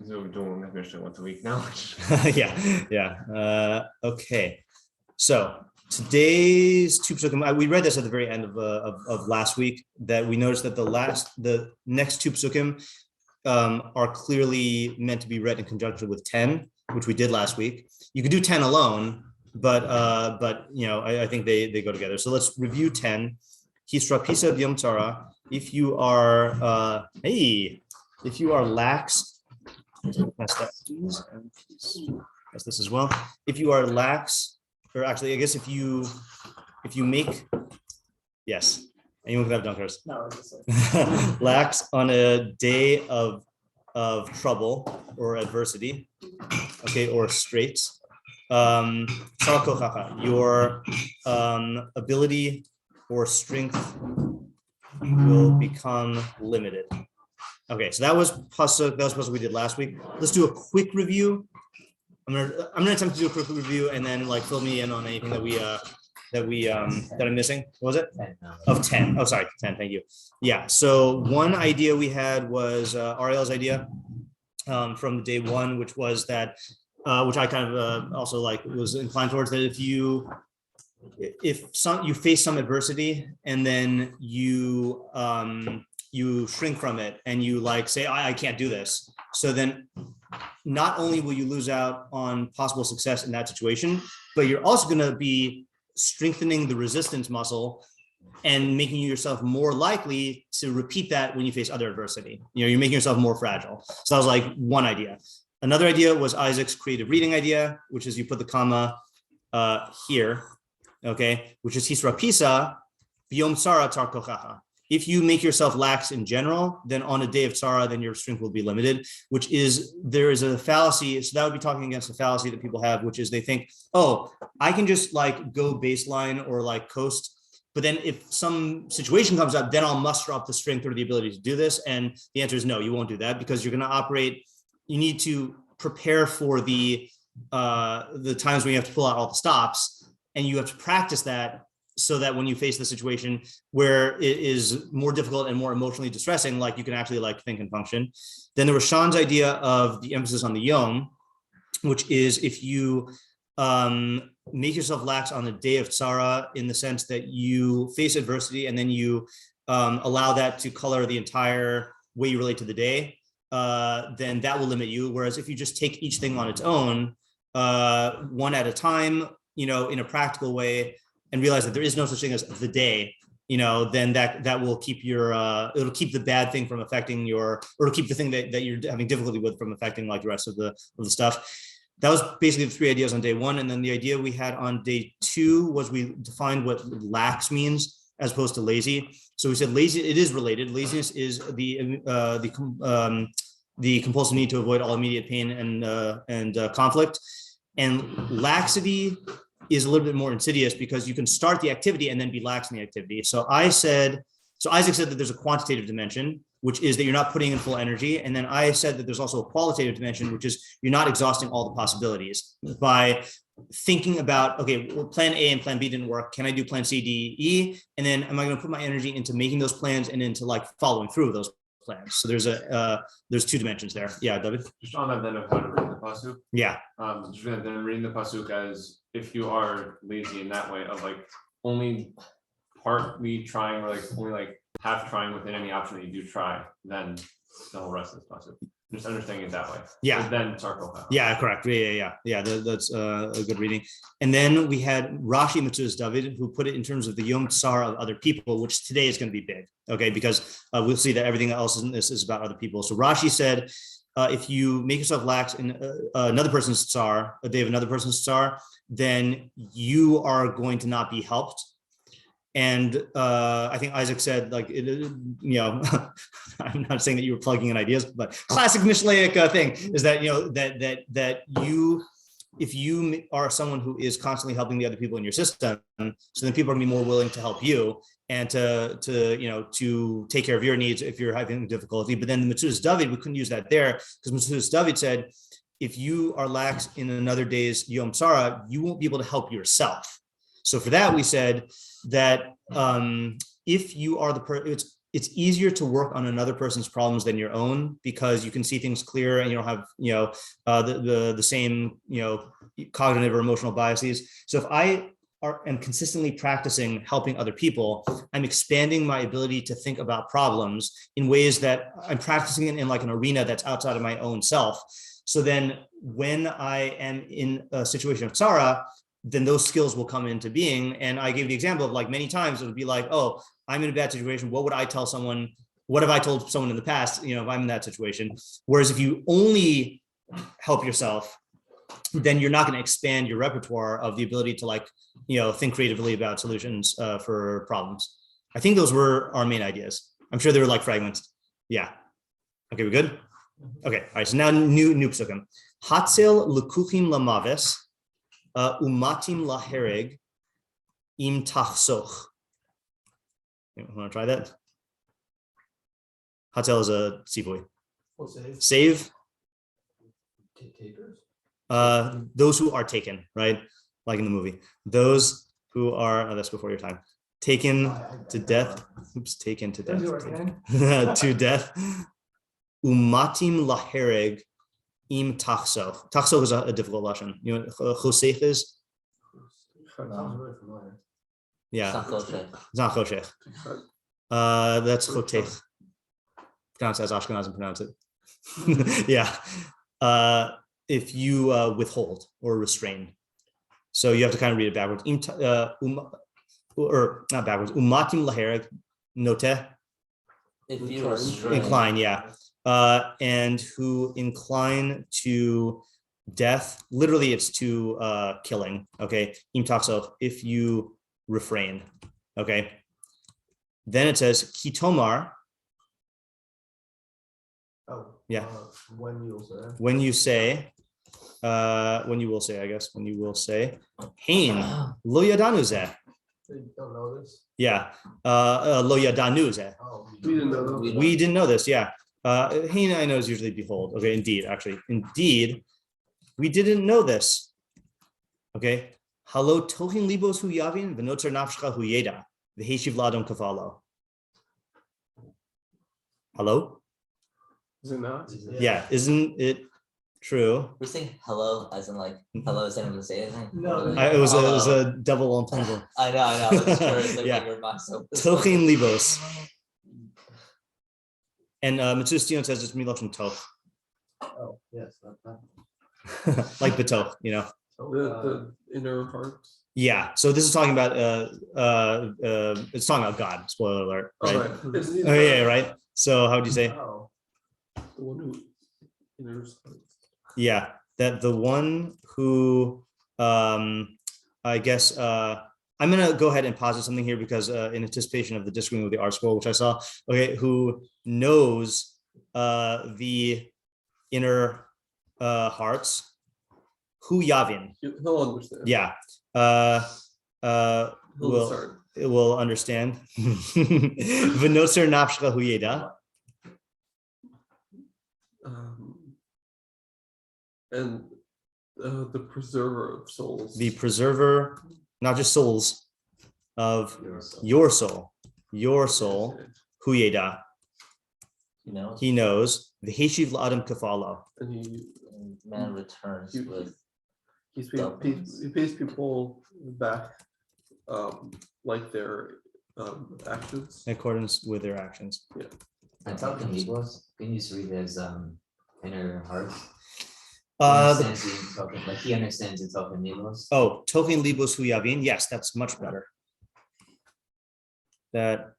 So we're doing Morning Mishlei once a week now. Yeah. Okay. So today's two pesukim, we read this at the very end of last week, that we noticed that the next two pesukim are clearly meant to be read in conjunction with 10, which we did last week. You could do 10 alone, but I think they go together. So let's review 10. Hisrapisa b'yom tzara. If you are lax. Pass that, please. Pass this as well. If you are lax, or actually, I guess if you make, yes, anyone can have dunkers. No, lax on a day of trouble or adversity, okay, or straits. Your ability or strength will become limited. Okay, so that was pasuk. That was pasuk we did last week. Let's do a quick review. I'm gonna attempt to do a quick review and then fill me in on anything that I'm missing. What was it? 10. Of 10. Oh, sorry, 10. Thank you. Yeah. So one idea we had was Ariel's idea from day one, which was that, which I kind of also was inclined towards, that if you face some adversity and then you shrink from it and you say, I can't do this. So then not only will you lose out on possible success in that situation, but you're also going to be strengthening the resistance muscle and making yourself more likely to repeat that when you face other adversity. You're making yourself more fragile. So that was one idea. Another idea was Isaac's creative reading idea, which is you put the comma here, okay, which is hisrapisa b'yom tzara tar kochacha. If you make yourself lax in general, then on a day of tzara, then your strength will be limited, there is a fallacy. So that would be talking against the fallacy that people have, which is they think, oh, I can just go baseline or coast. But then if some situation comes up, then I'll muster up the strength or the ability to do this. And the answer is no, you won't do that, because you're going to operate. You need to prepare for the times when you have to pull out all the stops, and you have to practice that, so that when you face the situation where it is more difficult and more emotionally distressing, you can actually think and function. Then there was Sean's idea of the emphasis on the yom, which is if you make yourself lax on the day of tzara, in the sense that you face adversity and then you allow that to color the entire way you relate to the day, then that will limit you. Whereas if you just take each thing on its own, one at a time, in a practical way, and realize that there is no such thing as the day, then that will keep it'll keep the bad thing from affecting or it'll keep the thing that you're having difficulty with from affecting the rest of the stuff. That was basically the three ideas on day one. And then the idea we had on day two was we defined what lax means as opposed to lazy. So we said lazy, it is related. Laziness is the compulsive need to avoid all immediate pain and conflict. And laxity is a little bit more insidious, because you can start the activity and then be lax in the activity. So Isaac said that there's a quantitative dimension, which is that you're not putting in full energy. And then I said that there's also a qualitative dimension, which is you're not exhausting all the possibilities by thinking about, okay, well, plan A and plan B didn't work. Can I do plan C, D, E? And then am I going to put my energy into making those plans and into following through those plans? So there's two dimensions there. Yeah, David? Just on that then of how to read the pasuk. Yeah. Just then reading the pasuk as if you are lazy in that way of only partly trying or only half trying within any option that you do try, then the whole rest of this pasuk. Just understanding it that way. Yeah. So then circle. Yeah, correct. Yeah. That's a good reading. And then we had Rashi Matzus David, who put it in terms of the Yom Tsar of other people, which today is going to be big. Okay, because we'll see that everything else in this is about other people. So Rashi said, if you make yourself lax in another person's tsar, a day of another person's tsar, then you are going to not be helped. And I think Isaac said, I'm not saying that you were plugging in ideas, but classic Mishleic thing is that, if you are someone who is constantly helping the other people in your system, so then people are going to be more willing to help you and to take care of your needs if you're having difficulty. But then the Matzus David, we couldn't use that there, because Matzus David said, if you are lax in another day's Yom Tzara, you won't be able to help yourself. So for that, we said that if you are the person, it's easier to work on another person's problems than your own, because you can see things clearer and you don't have, the same, cognitive or emotional biases. So if I am consistently practicing helping other people, I'm expanding my ability to think about problems in ways that I'm practicing it in like an arena that's outside of my own self. So then when I am in a situation of tzara, then those skills will come into being. And I gave the example of like many times it would be like, oh, I'm in a bad situation. What would I tell someone? What have I told someone in the past, if I'm in that situation? Whereas if you only help yourself, then you're not going to expand your repertoire of the ability to think creatively about solutions for problems. I think those were our main ideas. I'm sure they were like fragments. Yeah. Okay, we're good? Okay, all right, so now new pesukim. Hatzel lekuchim lamaves, umatim lahereg, im tachsoch. You want to try that? Hatzel is a sivoy. Save. Those who are taken, right? Like in the movie. Those who are, that's before your time. Taken to death. Oops, taken to death. To death. Umatim lahereg im tachsoch. Tachsoch is a difficult lashon. You know what chosech is? Yeah. It's not choshech. That's chotech. Pronounce as Ashkenazim pronounce it. Yeah. If you withhold or restrain. So you have to kind of read it backwards. Or not backwards. Umatim lahereg noteh. If you are Incline, yeah. And who incline to death. Literally, it's to killing. Okay. Im tachsoch, if you refrain. Okay. Then it says kitomar. Oh, yeah. When you say. When you say, when you will say, I guess, when you will say, hein lo yadanu zeh. They don't know this. Yeah. Lo yadanu zeh. Oh, We didn't know that. We didn't know this. Yeah. Hein I know is usually behold. Okay. Indeed, actually, indeed, we didn't know this. Okay. Halo tohin libos hu yavin v'notzer nafshcha hu yeda v'heshiv ladon kafalo. Hello. Is it not? Yeah. Isn't it true? We're saying hello as in like hello, is anyone to say anything? No. It was a double entendre. I know. It's true. It's like Yeah. your mouth so Tochin libos. And Mitzustian says it's miloshin toch. Oh, yes. Like betoch, The inner heart. Yeah. So this is talking about it's talking about God. Spoiler alert, right? Oh yeah, right. So how would you say? Oh. The one who enters heart. Yeah, that the one who I guess I'm gonna go ahead and posit something here because in anticipation of the disagreeing with the art scroll, which I saw, okay, who knows the inner hearts, who yavin. He'll understand. Yeah. It will understand. V'noser nafshcha hu yeda. And the preserver of souls. The preserver, not just souls, of your soul, hu yeda. He knows. V'heshiv la'adam kafalo. And man returns with he pays people back like their actions. In accordance with their actions. Yeah. I talk in Libros. Can you just read his inner heart? He understands it's talking Libros. Oh, tochen libos hu yavin. Yes, that's much better. That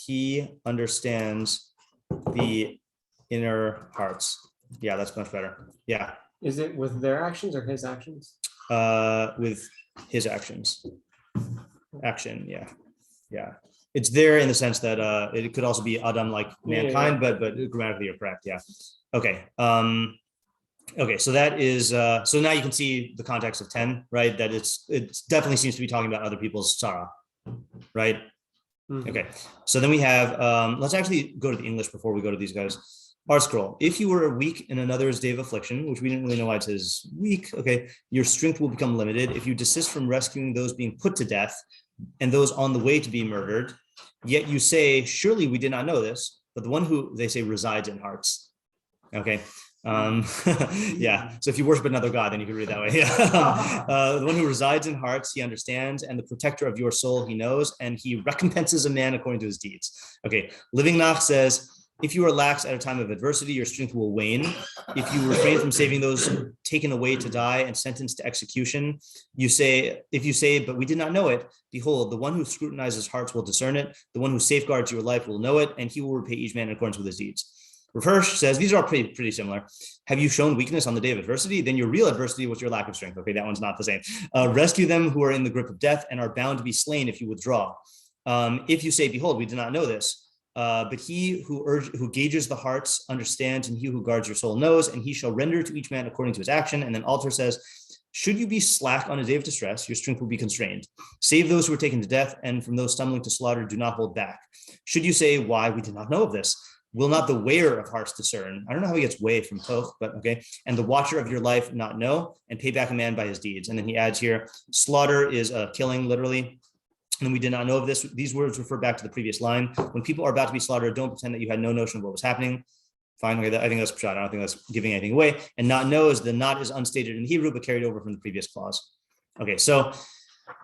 he understands the inner hearts. Yeah, that's much better. Yeah. Is it with their actions or his actions? With his actions. Action, yeah. Yeah. It's there in the sense that it could also be Adam like mankind, but grammatically you're correct. Yeah. Okay. Okay, so that is so now you can see the context of 10, right? That it definitely seems to be talking about other people's sorrow, right? Mhm. Okay, so then we have let's actually go to the English before we go to these guys. Art scroll. If you were weak in another's day of affliction, which we didn't really know why it says weak, okay, your strength will become limited. If you desist from rescuing those being put to death and those on the way to be murdered, Yet you say, surely we did not know this, but the one who they say resides in hearts. Okay. Yeah. So if you worship another God, then you can read it that way. Yeah. The one who resides in hearts, he understands, and the protector of your soul, he knows, and he recompenses a man according to his deeds. Okay. Living Nach says, if you are lax at a time of adversity, your strength will wane. If you refrain from saving those taken away to die and sentenced to execution, if you say, but we did not know it, behold, the one who scrutinizes hearts will discern it. The one who safeguards your life will know it, and he will repay each man in accordance with his deeds. Rav Hirsch says, these are all pretty similar. Have you shown weakness on the day of adversity? Then your real adversity was your lack of strength. Okay, that one's not the same. Rescue them who are in the grip of death and are bound to be slain if you withdraw. If you say, behold, we did not know this, but he who gauges the hearts understands, and he who guards your soul knows, and he shall render to each man according to his action. And then Alter says, should you be slack on a day of distress, your strength will be constrained. Save those who are taken to death, and from those stumbling to slaughter, do not hold back. Should you say, why, we did not know of this? Will not the weigher of hearts discern? I don't know how he gets weigh from Toch, but okay. And the watcher of your life not know, and pay back a man by his deeds. And then he adds here, slaughter is a killing, literally. And we did not know of this. These words refer back to the previous line. When people are about to be slaughtered, don't pretend that you had no notion of what was happening. Fine, okay, I think that's shot. I don't think that's giving anything away. And not know is the not is unstated in Hebrew, but carried over from the previous clause. Okay, so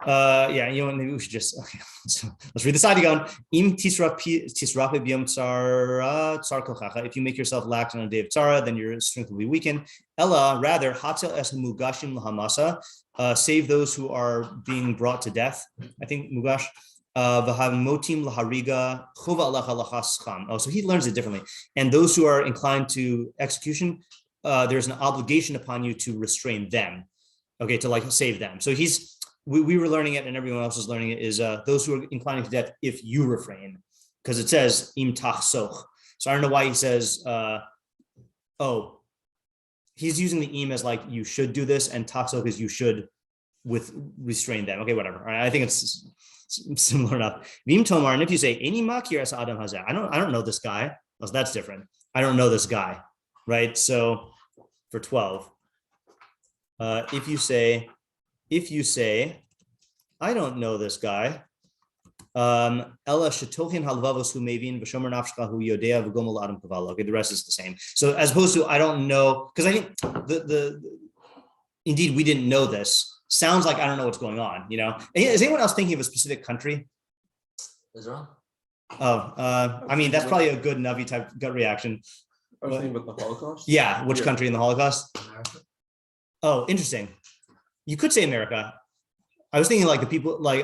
yeah, you know what, maybe we should just, okay, so let's read the side again. Im tisrape biyom tzara tzar kochacha. If you make yourself lax on a day of tzara, then your strength will be weakened. Ella, rather, hatel es mugashim lahamasa. Save those who are being brought to death. I think mugash. V'hamotim lahariga chova alacha lachascham. Oh, so he learns it differently. And those who are inclined to execution, there's an obligation upon you to restrain them. Okay, to like save them. So we were learning it, and everyone else is learning it. Is those who are inclining to death if you refrain, because it says im tachsoch. So I don't know why he says. Oh. He's using the im as like you should do this, and tachsok is you should restrain them. Okay, whatever. All right, I think it's similar enough. Vim tomar, and if you say any makir as adam hazeh, I don't know this guy. Well, that's different. I don't know this guy, right? So for 12, if you say I don't know this guy. Ella shetohin halvavos hu mevin v'shomer nafshcha hu yodea v'gomel adam kavala. Okay, the rest is the same. So as opposed to I don't know, because I think the indeed we didn't know this sounds like I don't know what's going on. You know, is anyone else thinking of a specific country? Israel? Oh, I mean that's probably a good Navi type gut reaction. I was thinking about the Holocaust. Yeah, which country in the Holocaust? America. Oh, interesting. You could say America. I was thinking like the people like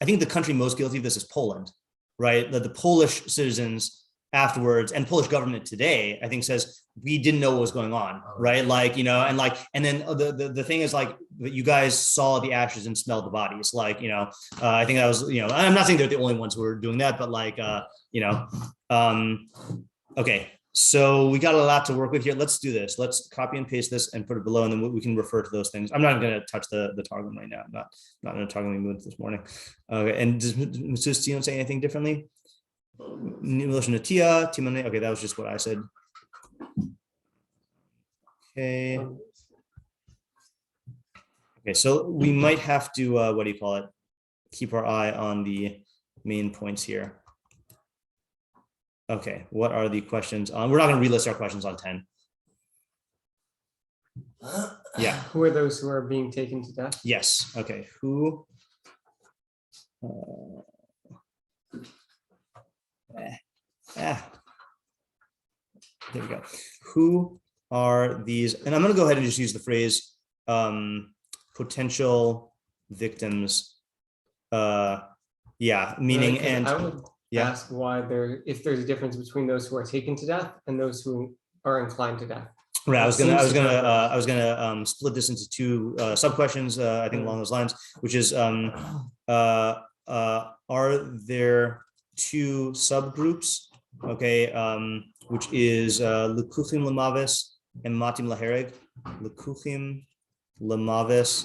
I think the country most guilty of this is Poland, right? The Polish citizens afterwards and Polish government today, I think says we didn't know what was going on, right? Like, you know, and then the thing is like you guys saw the ashes and smelled the bodies, like, you know, I think that was, you know, I'm not saying they're the only ones who are doing that, but like, you know, okay. So we got a lot to work with here. Let's do this. Let's copy and paste this and put it below, and then we can refer to those things. I'm not going to touch the Targum right now. I'm not in a Targum mood this morning. Okay, and does Mrs. Tion say anything differently? Okay, that was just what I said. Okay. Okay, so we might have to, what do you call it? Keep our eye on the main points here. Okay, what are the questions on? We're not going to relist our questions on 10. Yeah. Who are those who are being taken to death? Yes. Okay. Who? There we go. Who are these? And I'm going to go ahead and just use the phrase potential victims. Yeah, meaning and. I would ask why if there's a difference between those who are taken to death and those who are inclined to death. Right. I was gonna split this into two sub questions. I think along those lines, which is are there two subgroups? Okay, which is Lekuchim Lamavis and Matim Lahereg. Lekuchim Lamavis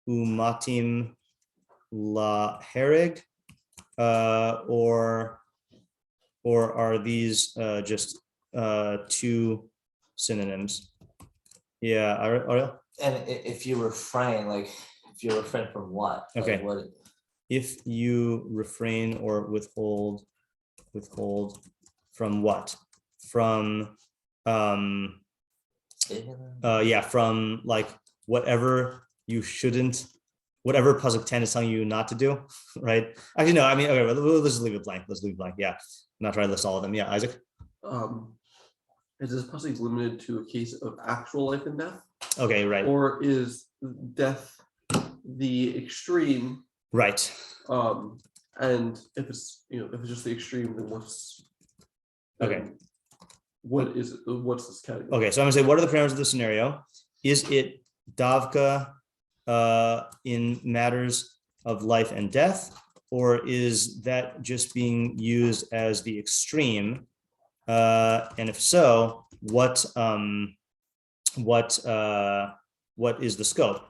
Umatim Lahereg. Or are these just two synonyms? Yeah, Ariel? And if you refrain, like if you refrain from what? Okay. Like what? if you refrain or withhold from what? From from like whatever you shouldn't, whatever pasuk 10 is telling you not to do, right? Actually, no, I mean, okay, let's just leave it blank. Let's leave it blank. Yeah. I'm not trying to list all of them. Yeah, Isaac. Is this possibly limited to a case of actual life and death? Okay, right. Or is death the extreme? Right. And if it's just the extreme, then what's Okay. What is it? What's this category? Okay, so I'm gonna say, what are the parameters of the scenario? Is it davka in matters of life and death, or is that just being used as the extreme? And if so, what is the scope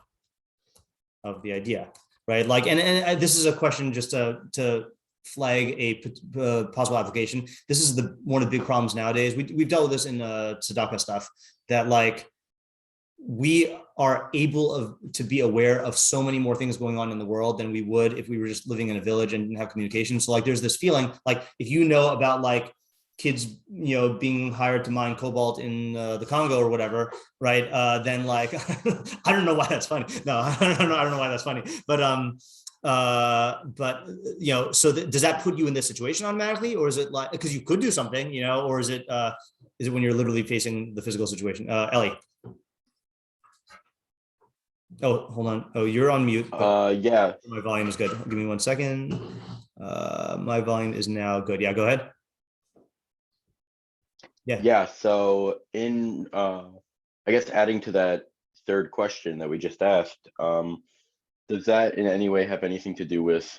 of the idea, right? Like, and this is a question just to flag a possible application. This is one of the big problems nowadays. We've dealt with this in tzedakah stuff, that like we are able to be aware of so many more things going on in the world than we would if we were just living in a village and didn't have communication. So like there's this feeling like if you know about like kids, being hired to mine cobalt in the Congo or whatever, right? Then like, I don't know why that's funny. No, I don't know why that's funny. But so does that put you in this situation automatically, or is it like, because you could do something, or is it when you're literally facing the physical situation? Ellie. Oh, hold on. Oh, you're on mute. Yeah. My volume is good. Give me 1 second. My volume is now good. Yeah, go ahead. Yeah. So in, I guess adding to that third question that we just asked, does that in any way have anything to do with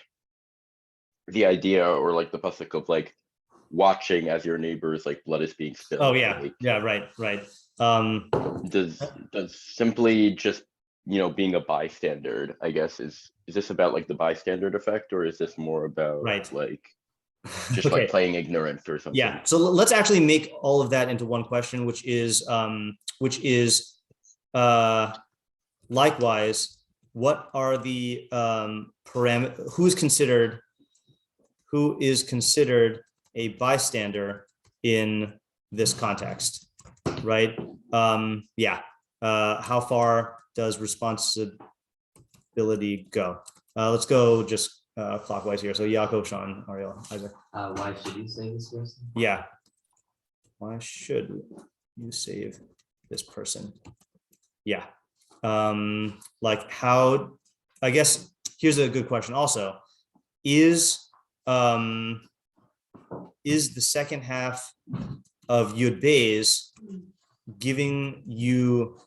the idea or like the pasuk of like watching as your neighbor's like blood is being spilled? Oh yeah, like, yeah, right. Does simply just being a bystander, I guess, is this about like the bystander effect, or is this more about like just okay. like playing ignorant or something? Yeah. So let's actually make all of that into one question, which is likewise, what are the parameters? Who is considered a bystander in this context, right? How far does responsibility go? Let's go just clockwise here. So Yaakov, Sean, Ariel, Isaac. Why should you save this person? Yeah. Why should you save this person? Yeah. Like how, I guess here's a good question also. Is the second half of Yud Beis giving you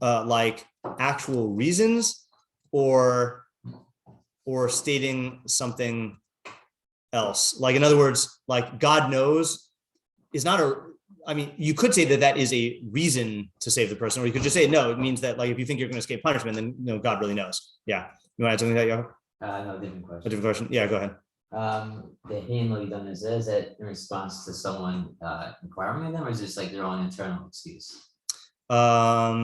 like actual reasons or stating something else? Like, in other words, like God knows is not you could say that is a reason to save the person, or you could just say, no, it means that like, if you think you're going to escape punishment, then God really knows. Yeah. You want to add something to that, Yaakov? No, different question. A different question. Yeah, go ahead. The handle done is that in response to someone inquiring of them, or is this like their own internal excuse? Are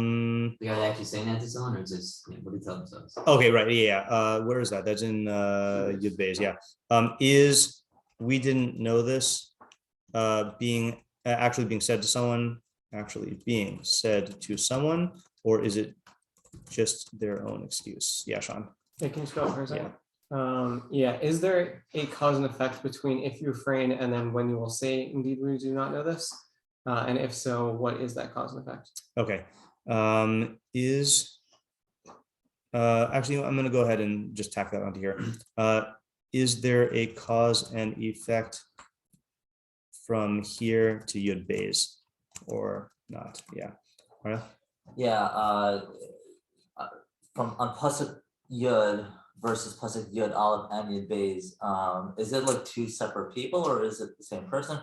they actually saying that to someone, or is this what do they tell themselves? Okay, right. Yeah. Where is that? That's in Yud Beis. Yeah. Is we didn't know this actually being said to someone, or is it just their own excuse? Yeah, Sean. Hey, can you spell it for a second? Is there a cause and effect between if you refrain and then when you will say, indeed, we do not know this? And if so, what is that cause and effect? Okay. Actually, I'm going to go ahead and just tack that onto here. Is there a cause and effect from here to Yud Beis or not? Yeah. All right. Yeah. From on pasuk Yud versus pasuk Yud Aleph and Yud Beis, is it like two separate people or is it the same person?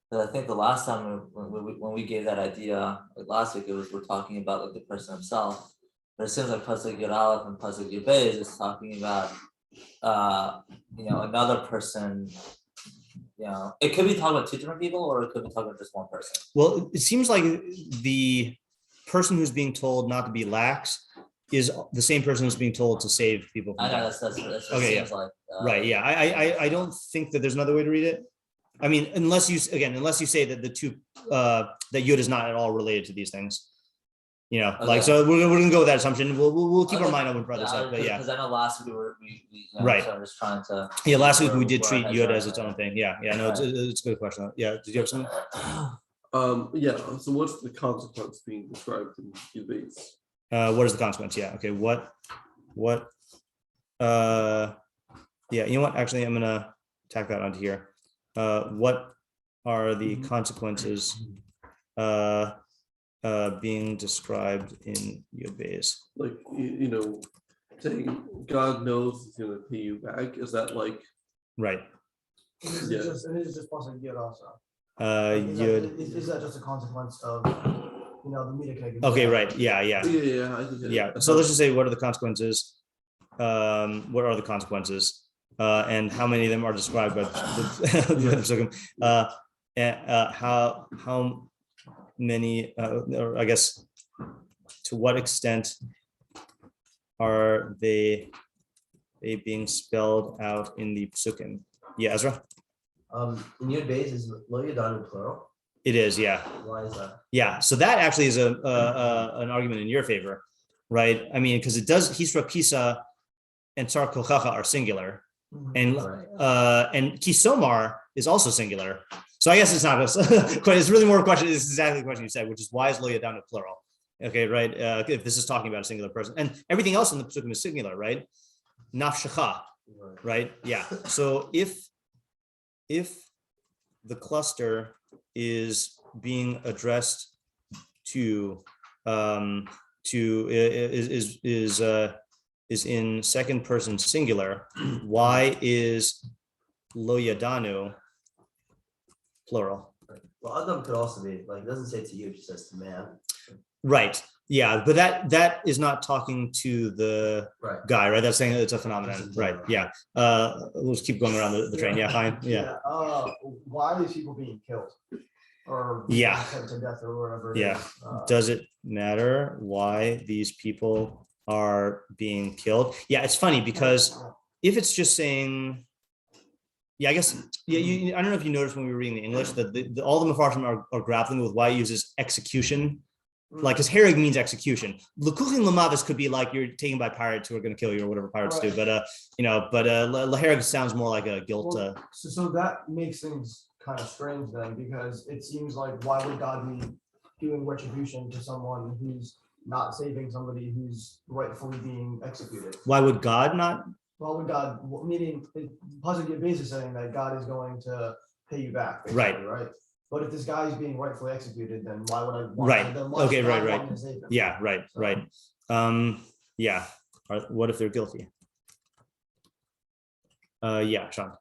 Because I think the last time when we gave that idea, like last week, we're talking about like the person himself. But it seems like pasuk Yud Aleph and pasuk Yud Beis is talking about another person. It could be talking about two different people, or it could be talking about just one person. Well, it seems like the person who's being told not to be lax is the same person who's being told to save people. I know that's what okay, it seems like. Right. Yeah. I don't think that there's another way to read it. I mean, unless you say that the two that yud is not at all related to these things. Like Okay. so we're gonna go with that assumption. We'll keep our Okay. mind open for other stuff. But yeah. Because I know last week we Right. so I'm just trying to. Yeah. Last week where- we did where treat our heads yud are as at, its own yeah. thing. Yeah. Yeah. No, it's a good question. Yeah. Did you have something? Yeah, so what's the consequence being described in the base? What is the consequence? Yeah. Okay. What yeah, you know what? Actually, I'm gonna tack that onto here. What are the consequences being described in Yud Beis? Like, saying God knows he's gonna pay you back, is that like, Right. Is Yeah. it just pasuk yud also? Yud. Is that just a consequence of, the Midikeg? Okay. Right. Yeah. yeah, I think. Yeah. So let's just say, what are the consequences? What are the consequences? And how many of them are described by the pesukim? And how many? Or I guess, to what extent are they being spelled out in the pesukim? Yeah, Ezra. In Yud Beis is lo yadanu plural. It is. Yeah. Why is that? Yeah. So that actually is an argument in your favor, right? I mean, because it does. Hisra Kisa and Tsar Kochacha are singular, and Kisomar is also singular. So I guess it's not it's really more a question. It's exactly the question you said, which is why is lo yadanu plural? Okay, right. If this is talking about a singular person, and everything else in the pesukim is singular, right? Nafshecha, right? Yeah. So if the cluster is being addressed to is in second person singular, why is lo yadanu plural? Well, Adam could also be like, it doesn't say to you, it just says to man. Right. Yeah, but that is not talking to the Right. guy, right? That's saying it's a phenomenon, right? Yeah. We'll just keep going around the train. Yeah, fine. Yeah. Why are these people being killed? Or Yeah. sent to death or whatever. it Yeah. is? Does it matter why these people are being killed? Yeah, it's funny because if it's just saying, yeah, I guess, yeah, I don't know if you noticed when we were reading the English that all the meforshim are grappling with why it uses execution. Like, because hereg means execution. L'kuchin l'mavis could be like you're taken by pirates who are going to kill you or whatever pirates do. But l'hereg sounds more like a guilt. Well, so that makes things kind of strange then, because it seems like, why would God be doing retribution to someone who's not saving somebody who's rightfully being executed? Why would God not? Why would God, meaning, positive basis saying that God is going to pay you back, basically, right? But if this guy is being rightfully executed, then why would I want Right. then why Okay, would God right. want me to save him? Yeah, right, So- right. Yeah. What if they're guilty? Yeah, Sean.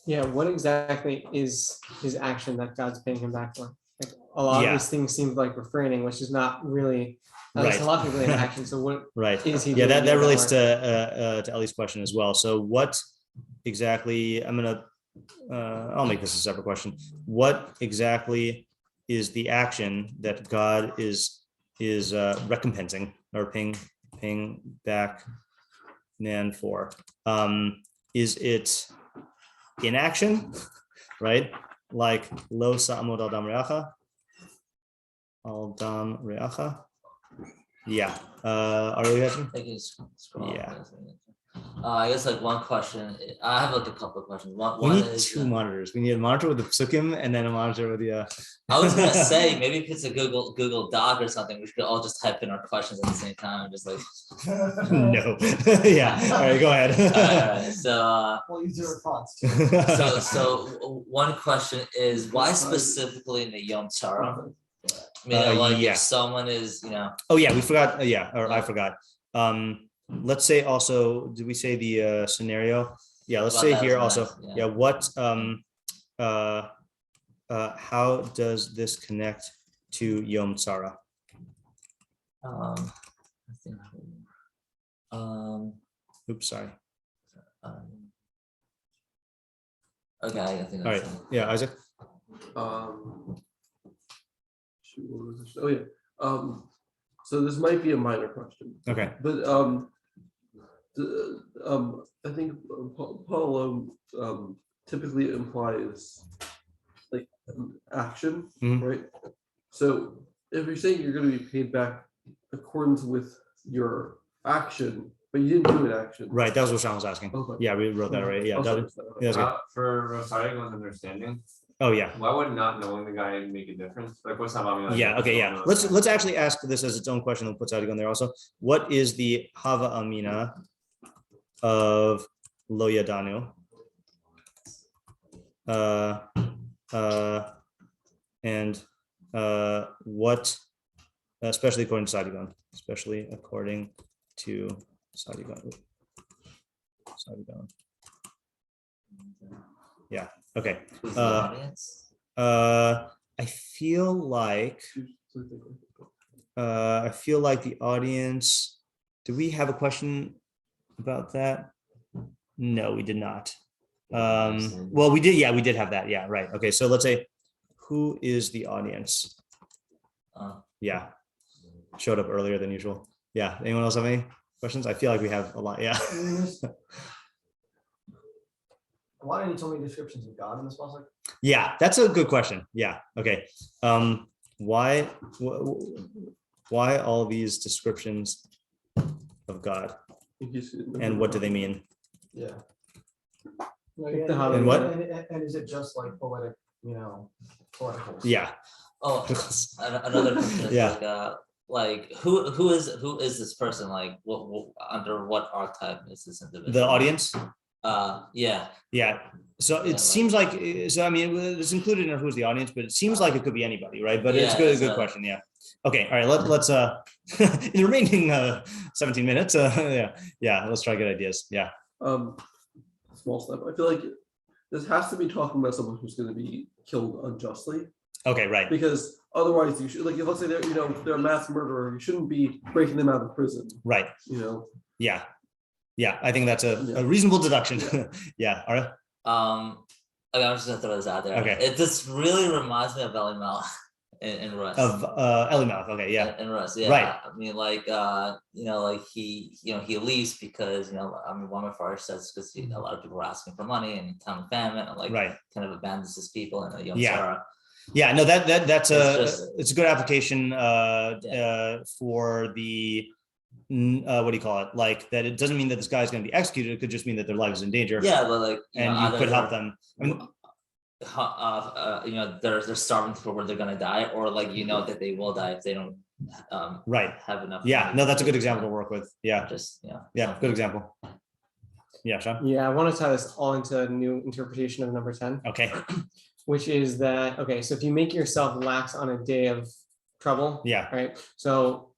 Yeah, what exactly is his action that God's paying him back for? Like, a lot of these things seem like refraining, which is not really, Right. a lot of people in action. So what Right. is he Yeah, doing that here relates works? to Ellie's question as well. So what exactly, I'll make this a separate question. What exactly is the action that God is recompensing or paying back Nan for? Is it inaction, right? Like lo sa'amod al dam re'acha? Yeah. Are you guys? I can scroll. Yeah. I guess like one question. I have like a couple of questions. We One need is, two monitors. We need a monitor with the pesukim and then a monitor with the. I was gonna say maybe if it's a Google Doc or something, we should all just type in our questions at the same time, just like. No. Yeah. All right. Go ahead. All right, so. Well, use your response. So one question is, why specifically in the Yom Tzara? I mean, like yeah. if someone is, Oh yeah, we forgot. I forgot. Let's say also, did we say the scenario? Yeah. Let's About say that here was also. nice, Yeah. What? How does this connect to Yom Tzara? I think, Oops. Sorry. okay, I think All right. that's it. Yeah, Isaac. Shoot, what was this? Oh yeah. So this might be a minor question, Okay. but I think Paulo typically implies like action, Mhm. right? So if you're saying you're going to be paid back accordance with your action, but you didn't do an action, Right, that was what Sean was asking. Okay. Yeah, we wrote that right. Yeah, Also, that- yeah, that's good. For Rosario understanding, Oh, yeah. why would not knowing the guy make a difference? Like, what's that? Like, Yeah, okay, yeah. Let's actually ask this as its own question and put Sadiq on there also. What is the Hava Amina of Lo Yadanu? And what, especially according to Sadiq, especially according to Sadiq. Yeah, okay. Who's the audience? I feel like the audience, do we have a question about that? No, we did not. Well, we did, yeah, we did have that. Yeah, right. Okay, so let's say, who is the audience? Yeah, showed up earlier than usual. Yeah, anyone else have any questions? I feel like we have a lot, yeah. Why didn't you tell me descriptions of God in this pasuk? Yeah, that's a good question. Yeah, okay. Why all these descriptions of God, and what do they mean? Yeah. Like the Hava And what? And is it just like poetic, poetical? Yeah. Oh, another question is Yeah. like who is this person? Like what under what archetype is this individual? The audience? Yeah. Yeah. So it seems like, so I mean, it's included in who's the audience, but it seems like it could be anybody, right? But it's Yeah, good, so- good question. Yeah. Okay. All right. Let's in the remaining 17 minutes. Yeah. Let's try good ideas. Yeah. Small step. I feel like this has to be talking about someone who's going to be killed unjustly, Okay. Right. because otherwise you should, like, if let's say they're a mass murderer, you shouldn't be breaking them out of prison. Right. Yeah. Yeah. I think that's a reasonable deduction. Yeah. All right. Okay, I'm just gonna throw this out there. Okay. It just really reminds me of Belly Mel in Rust. Of Elimouth. Okay. Yeah. In Rust, yeah. Right. I mean, like like he leaves because one meforshim says because a lot of people are asking for money and time of famine, and like Right. kind of abandons his people and Yom Yeah. Sarah. Yeah, no, that's It's a good application for the what do you call it? Like that, it doesn't mean that this guy's going to be executed. It could just mean that their life is in danger. Yeah, but like and you could help them. I mean, they're starving for where they're gonna die, or like that they will die if they don't right. have enough. Yeah, money no, to that's a do good it. example to work with. Yeah, Just yeah, good example. Yeah, Sean. Yeah, I want to tie this all into a new interpretation of number 10, Okay. which is that, okay, so if you make yourself lax on a day of trouble, Yeah. right? So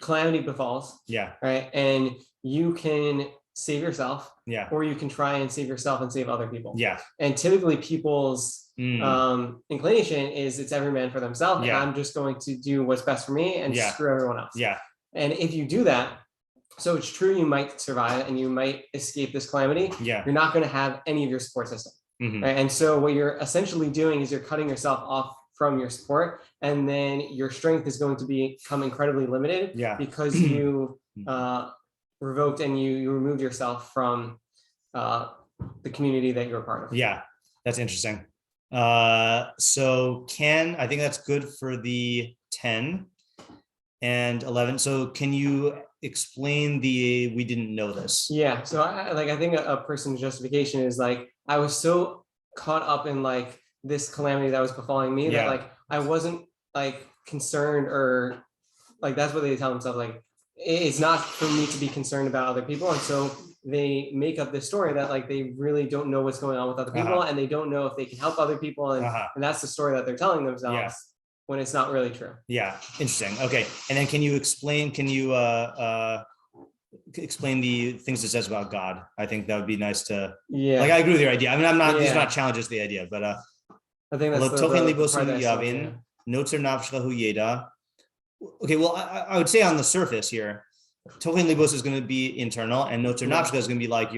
calamity befalls, Yeah. right? And you can save yourself, Yeah. or you can try and save yourself and save other people. Yeah. And typically people's Mm. inclination is it's every man for themselves, Yeah. and I'm just going to do what's best for me and Yeah. screw everyone else. Yeah. And if you do that, so it's true you might survive and you might escape this calamity. Yeah. You're not going to have any of your support system. Mhm. Right? And so what you're essentially doing is you're cutting yourself off from your support, and then your strength is going to become incredibly limited Yeah. because you revoked and you removed yourself from the community that you're a part of. Yeah, that's interesting. So I think that's good for the 10 and 11. So can you explain we didn't know this? Yeah. So I think a person's justification is like, I was so caught up in like this calamity that was befalling me that Yeah. like I wasn't like concerned, or like that's what they tell themselves, like it's not for me to be concerned about other people. And so they make up this story that like they really don't know what's going on with other people, and they don't know if they can help other people, and that's the story that they're telling themselves. Yeah. When it's not really true. Yeah, interesting. Okay, and then can you explain the things it says about God? I think that would be nice to. Yeah. Like I agree with your idea. I mean, I'm not. These are Yeah. not challenges to the idea, but I think that's the Tochen part libosu that I saw, yavin, yeah. notzer nafshecha yeda. Okay, well, I would say on the surface here, Tochen libos is going to be internal, and notzer nafshecha is going to be like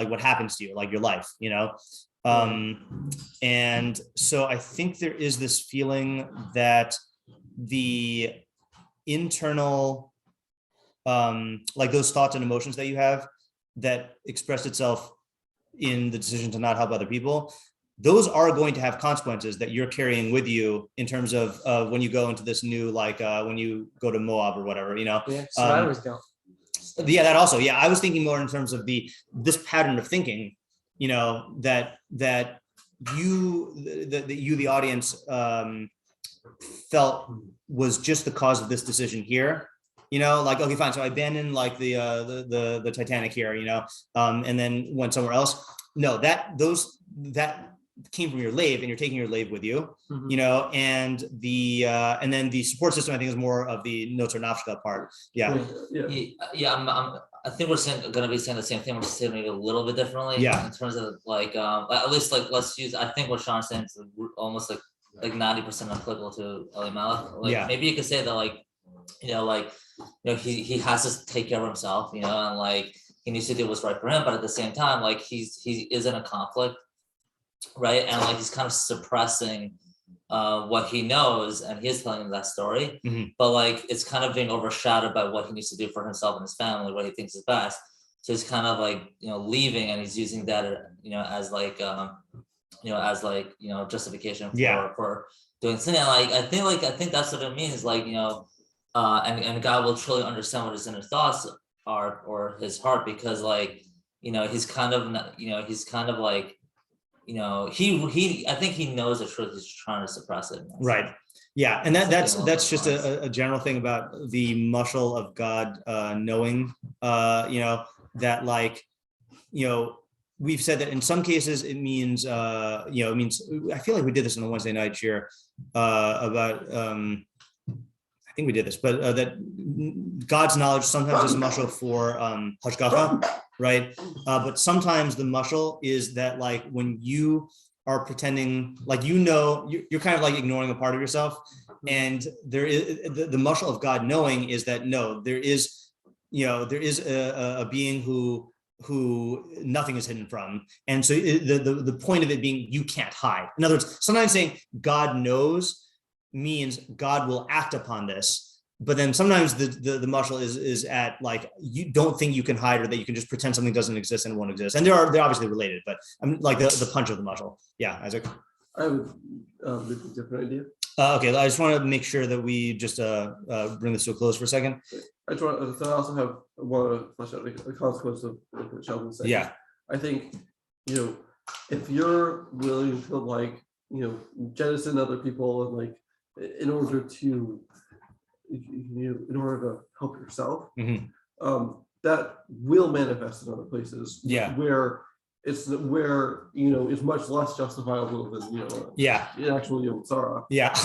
what happens to you, like your life, And so I think there is this feeling that the internal, like those thoughts and emotions that you have, that expressed itself in the decision to not help other people, those are going to have consequences that you're carrying with you in terms of when you go into this new, like when you go to Moab or whatever, Yeah, survivors don't. Yeah, that also. Yeah, I was thinking more in terms of this pattern of thinking, that you, the audience, felt was just the cause of this decision here. Like, okay, fine. So I abandoned like the Titanic here, and then went somewhere else. No, that came from your lave, and you're taking your lave with you, and then the support system, I think, is more of the notes or nafshka part. Yeah. I think we're gonna be saying the same thing. We're just saying maybe a little bit differently. Yeah. In terms of like, at least like let's use. I think what Sean's saying is almost like 90% applicable to Elimelech. Like maybe you could say that like, he has to take care of himself, and like he needs to do what's right for him, but at the same time, like he is in a conflict, right? And like he's kind of suppressing what he knows, and he is telling him that story, but like it's kind of being overshadowed by what he needs to do for himself and his family, what he thinks is best. So he's kind of like leaving, and he's using that as like justification for doing sin. And like I think that's what it means, like and God will truly understand what his inner thoughts are or his heart, because like he's kind of like he I think he knows the truth, he's trying to suppress it. Right. Yeah, and that's just a general thing about the mushal of God knowing, that like, we've said that in some cases it means, it means, I feel like we did this on the Wednesday night shiur about, I think we did this, but that God's knowledge sometimes is a mushal for hashgacha, right? But sometimes the mushal is that like when you are pretending like you're kind of like ignoring a part of yourself, and there is the mushal of God knowing is that no, there is a being who nothing is hidden from, and so the point of it being you can't hide. In other words, sometimes saying God knows means God will act upon this, but then sometimes the mushal is at like you don't think you can hide, or that you can just pretend something doesn't exist and it won't exist, and they're obviously related, but I'm like the punch of the mushal. Yeah, Isaac. I have a different idea. Okay, I just want to make sure that we just bring this to a close for a second. I also want to flesh out the consequence of what Sheldon said. Yeah, I think if you're willing to like jettison other people and like in order to help yourself, that will manifest in other places. Yeah, where it's much less justifiable than actual tzara. Yeah.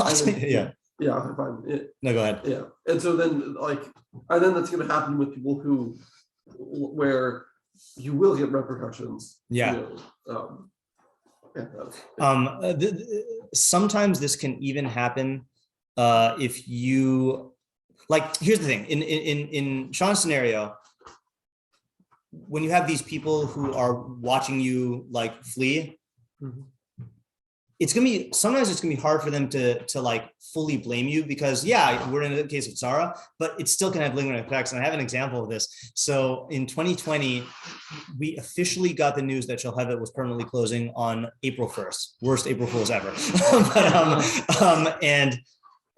Yeah, fine. No, go ahead. Yeah, and so then then that's going to happen with people where you will get repercussions. Yeah. Sometimes this can even happen if you like. Here's the thing: in Sean's scenario, when you have these people who are watching you like flee, sometimes it's gonna be hard for them to like fully blame you, because we're in a case of tzara, but it still can have lingering effects. And I have an example of this. So in 2020, we officially got the news that Shalhevet was permanently closing on April 1st. Worst April Fools ever.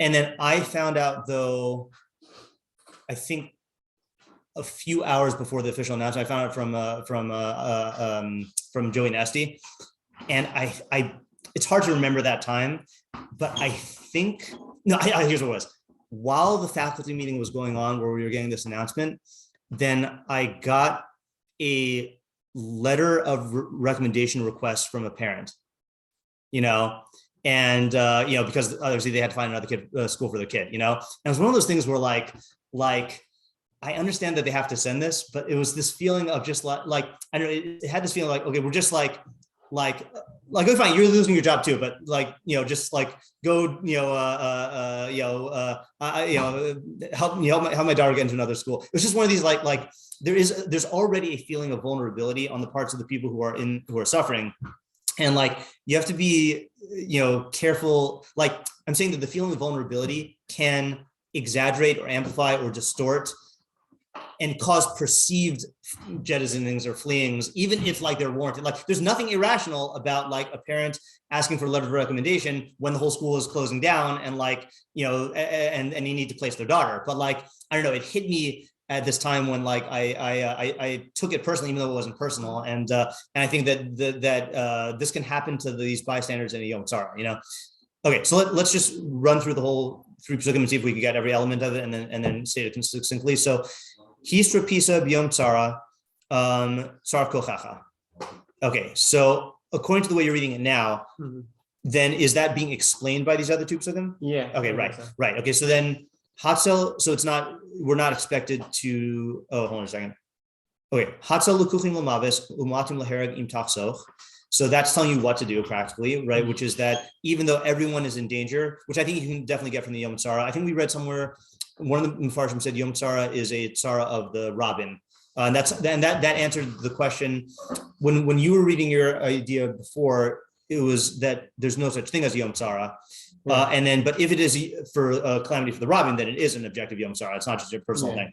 And then I found out, though, I think a few hours before the official announcement, I found out from Joey Nesty, and I it's hard to remember that time, but I think here's what it was. While the faculty meeting was going on, where we were getting this announcement, then I got a letter of recommendation request from a parent, and because obviously they had to find another school for their kid, and it was one of those things where like I understand that they have to send this, but it was this feeling of just like I don't know, it had this feeling like, okay, we're just like okay, fine, you're losing your job too, but just like go help my daughter get into another school. It was just one of these like there's already a feeling of vulnerability on the parts of the people who are suffering. And like, you have to be, careful. Like, I'm saying that the feeling of vulnerability can exaggerate or amplify or distort and cause perceived jettisonings or fleeings, even if like they're warranted. Like there's nothing irrational about like a parent asking for a letter of recommendation when the whole school is closing down and like, and you need to place their daughter. But like, I don't know, it hit me at this time when like I took it personally, even though it wasn't personal. And I think that this can happen to these bystanders in a Yom Tzara, Okay, so let's just run through the whole 3 pesukim and see if we can get every element of it and then say it succinctly. So Hisra Pisa B'Yom Tzara, Tzar Kochacha. Okay, so according to the way you're reading it now, then is that being explained by these other 2 pesukim? Yeah. Okay, right. Okay, so then Hatzel, so we're not expected to, hold on a second. Okay, Hatzel Lukuchim Lamavis, Umatim Laherag Im Tachsoch. So that's telling you what to do practically, right? Which is that even though everyone is in danger, which I think you can definitely get from the Yom Tzara. I think we read somewhere, one of the meforshim said Yom Tzara is a tzara of the Rabbin. And that answered the question when you were reading your idea before. It was that there's no such thing as Yom Tzara, but if it is for a calamity for the Rabbin, then it is an objective Yom Tzara. It's not just a personal thing.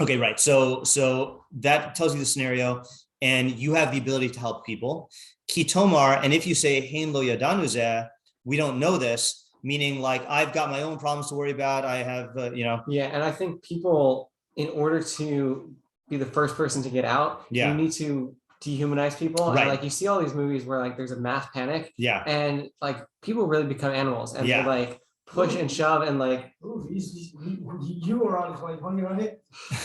Okay, right. So that tells you the scenario, and you have the ability to help people. Kitomar, and if you say Hein lo yadanu zeh, we don't know this, meaning like I've got my own problems to worry about. I have, Yeah, and I think people, in order to be the first person to get out, you need to dehumanize people. Right. And like you see all these movies where like there's a mass panic. Yeah. And like people really become animals and they like push and shove and like. Ooh, you were on 2020, right?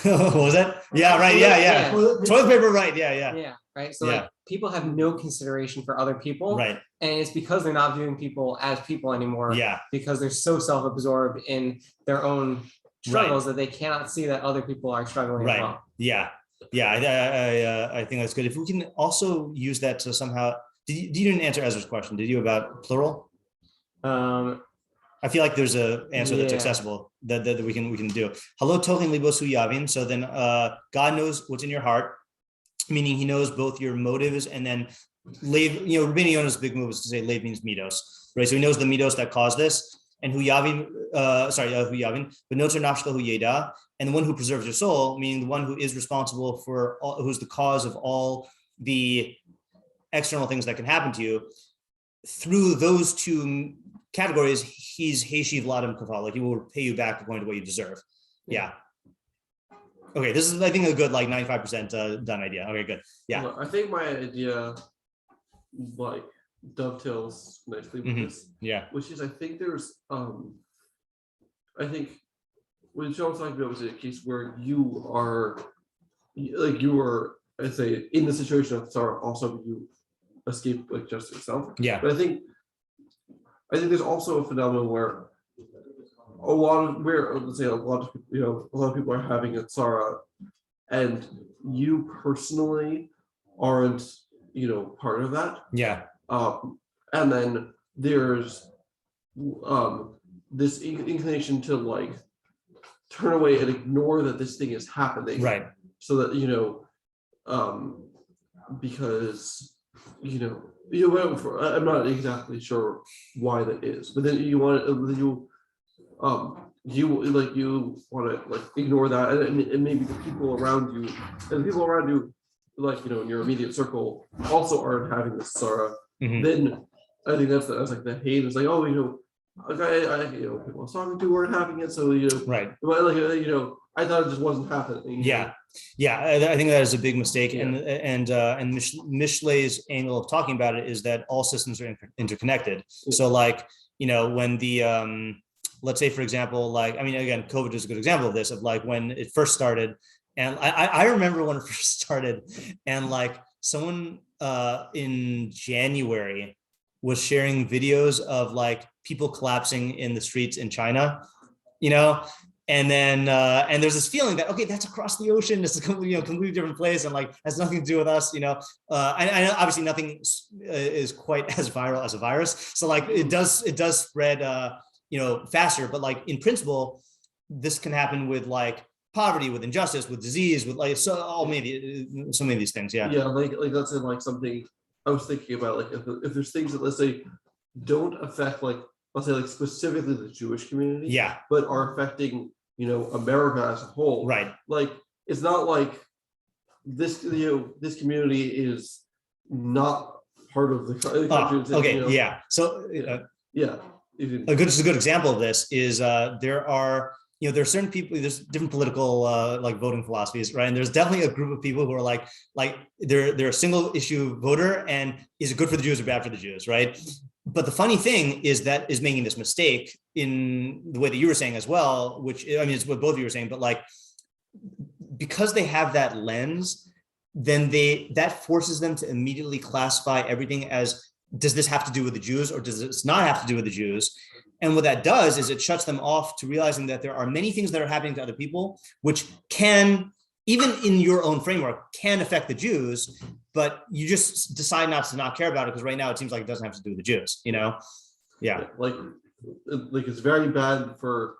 What was that? Yeah, right. Yeah. Toilet paper, right. Yeah. Right. So like people have no consideration for other people. Right. And it's because they're not viewing people as people anymore. Yeah. Because they're so self-absorbed in their own struggles that they cannot see that other people are struggling as well. Yeah. I think that's good. If we can also use that to somehow, you didn't answer Ezra's question, did you, about plural? I feel like there's an answer that's accessible that we can do. Hello, tochen libosu yavin. So then God knows what's in your heart, meaning he knows both your motives and then Lev, Rabbeinu Yonah's big move is to say Lev means midos, right? So he knows the midos that cause this. And hu yavin, but notes are nafshka hu yeda, and the one who preserves your soul, meaning the one who is responsible for all, who's the cause of all the external things that can happen to you. Through those 2 categories, he's Heishiv Ladam Kafal, like he will pay you back according to what you deserve. Yeah. Okay, this is, I think, a good like 95% done idea. Okay, good. Yeah. Well, I think my idea like dovetails nicely with this. Yeah. Which is, I think there's I think when Sean's talking about was a case where you are I'd say in the situation of Sarah, also you escape like just yourself. Yeah. But I think there's also a phenomenon where a lot of people are having a Sarah, and you personally aren't part of that. Yeah. And then there's this inclination to like turn away and ignore that this thing is happening. Right. So that because I'm not exactly sure why that is, but then you want to ignore that, and maybe the people around you, like in your immediate circle also aren't having this sorrow. Then I think that's like the hate is like, oh, people I was talking to weren't having it, so right. But I thought it just wasn't happening. Yeah. I think that is a big mistake, and Mishlei's angle of talking about it is that all systems are interconnected. So like when the let's say, for example, like again, COVID is a good example of this, of like when it first started, and I remember when it first started, and like someone in January was sharing videos of like people collapsing in the streets in China, and then and there's this feeling that, okay, that's across the ocean, it's a completely different place, and like has nothing to do with us. I know obviously nothing is quite as viral as a virus, so like it does spread faster, but like in principle this can happen with like poverty, with injustice, with disease, with like so many of these things. Like that's in like something I was thinking about, like if there's things that, let's say, don't affect like, let's say like specifically the Jewish community, but are affecting America as a whole. Right. Like, it's not like this, this community is not part of the country. Okay. Yeah. So Yeah. a good example of this is there are certain people, there's different political like voting philosophies, right? And there's definitely a group of people who are like they're a single issue voter, and is it good for the Jews or bad for the Jews, right? But the funny thing is making this mistake in the way that you were saying as well, which I mean, it's what both of you were saying, but like, because they have that lens, then that forces them to immediately classify everything as, does this have to do with the Jews or does this not have to do with the Jews? And what that does is it shuts them off to realizing that there are many things that are happening to other people, which can, even in your own framework, can affect the Jews, but you just decide not care about it because right now it seems like it doesn't have to do with the Jews, Yeah. Like it's very bad for,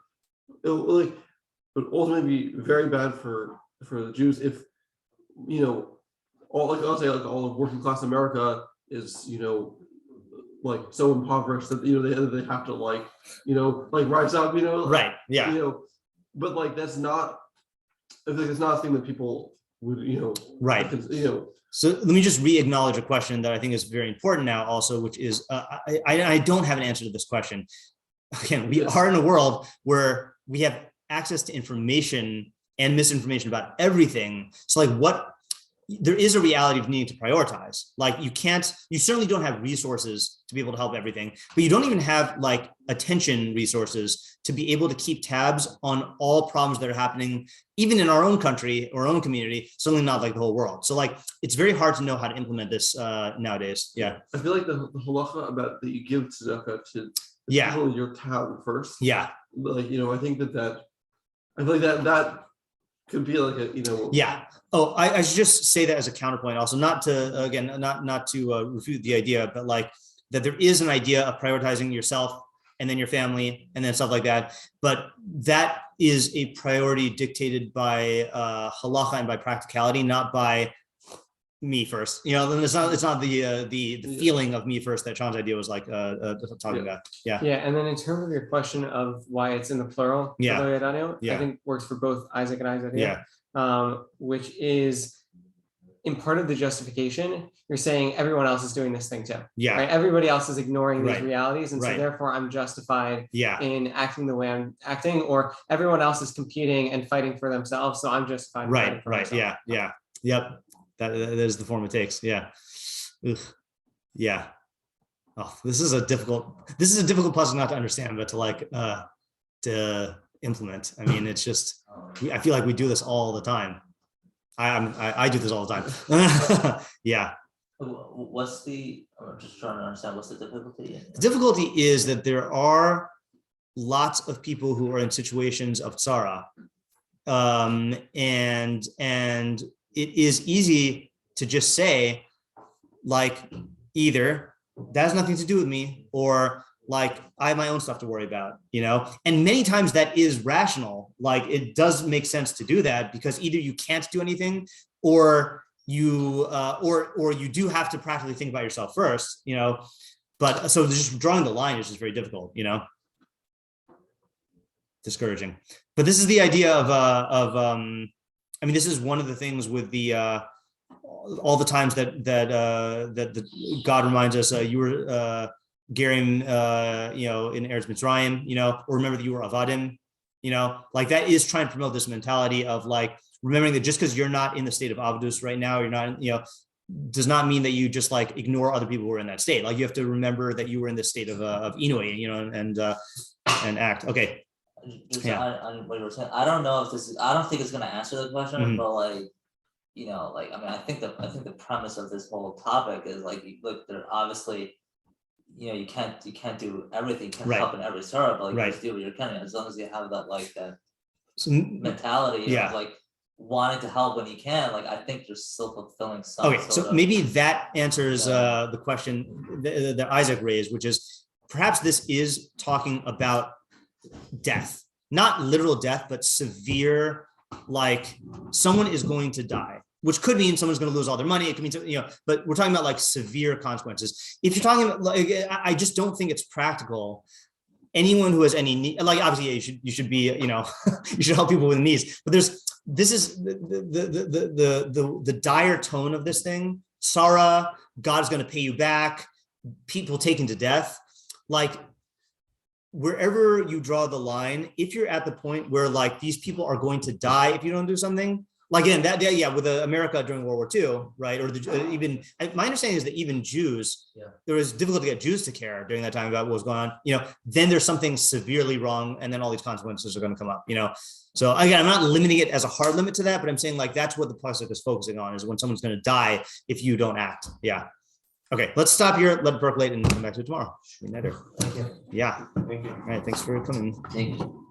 but ultimately be very bad for the Jews if, I'll say all of working class America is, like so impoverished that they have to rise up, Right. Yeah. But like that's not, I think it's not a thing that people would, Right. So let me just re-acknowledge a question that I think is very important now also, which is, I don't have an answer to this question. Again, we are in a world where we have access to information and misinformation about everything. So there is a reality of needing to prioritize. Like you certainly don't have resources to be able to help everything, but you don't even have like attention resources to be able to keep tabs on all problems that are happening, even in our own country or own community, certainly not like the whole world. So like, it's very hard to know how to implement this nowadays. Yeah. I feel like the halacha about that you give tzedakah to people in your town first. Yeah. Like, I think I feel like that could be like a, Yeah. Oh, I should just say that as a counterpoint also, not to refute the idea, but like that there is an idea of prioritizing yourself and then your family and then stuff like that. But that is a priority dictated by halacha and by practicality, not by me first. It's not the feeling of me first that Sean's idea was like talking about. Yeah. Yeah. And then in terms of your question of why it's in the plural, Yeah. I think works for both Isaac and Isaac. Yeah. Which is in part of the justification, you're saying everyone else is doing this thing too. Yeah. Right? Everybody else is ignoring these Right. realities. And Right. so therefore I'm justified Yeah. in acting the way I'm acting, or everyone else is competing and fighting for themselves. So I'm justified. in fighting for Right. myself. Yeah. Yeah. Yep. That is the form it takes. Yeah. Ugh. Yeah. Oh, this is a difficult puzzle not to understand, but to implement. I mean, it's just, I feel like we do this all the time. I do this all the time. Yeah. I'm just trying to understand what's the difficulty? The difficulty is that there are lots of people who are in situations of tzara. And it is easy to just say, like, either that has nothing to do with me, or like, I have my own stuff to worry about, and many times that is rational. Like, it does make sense to do that because either you can't do anything, or you do have to practically think about yourself first, but so just drawing the line is just very difficult, discouraging. But this is the idea I mean, this is one of the things with the all the times that God reminds us, you were Gerim, in Eretz Mitzrayim, or remember that you were Avadim, like that is trying to promote this mentality of like remembering that just because you're not in the state of Avdus right now, you're not, does not mean that you just like ignore other people who are in that state. Like you have to remember that you were in the state of Inui, and act. Okay. Just on what you were saying, I don't know if this is, I don't think it's going to answer the question, but like, I mean, I think the premise of this whole topic is like, look, there obviously, you can't do everything, you can't help in every sorrow, but like, just do what you can, as long as you have that, like that mentality of like wanting to help when you can, like, I think you're still fulfilling some. Okay, so maybe that answers the question that Isaac raised, which is perhaps this is talking about death, not literal death, but severe, like someone is going to die, which could mean someone's going to lose all their money. It could mean, but we're talking about like severe consequences. If you're talking about, like, I just don't think it's practical anyone who has any need, like obviously you should be, you should help people with needs, but this is the dire tone of this thing. Sarah, God's going to pay you back, people taken to death. Like wherever you draw the line, if you're at the point where like these people are going to die if you don't do something, like again, with America during World War II, right? Or even my understanding is that even Jews, there was difficult to get Jews to care during that time about what was going on. Then there's something severely wrong, and then all these consequences are going to come up. So again, I'm not limiting it as a hard limit to that, but I'm saying like that's what the pasuk is focusing on, is when someone's going to die if you don't act. Yeah. Okay, let's stop here. Let it percolate and come back to it tomorrow. Thank you. Yeah. Thank you. All right. Thanks for coming. Thank you.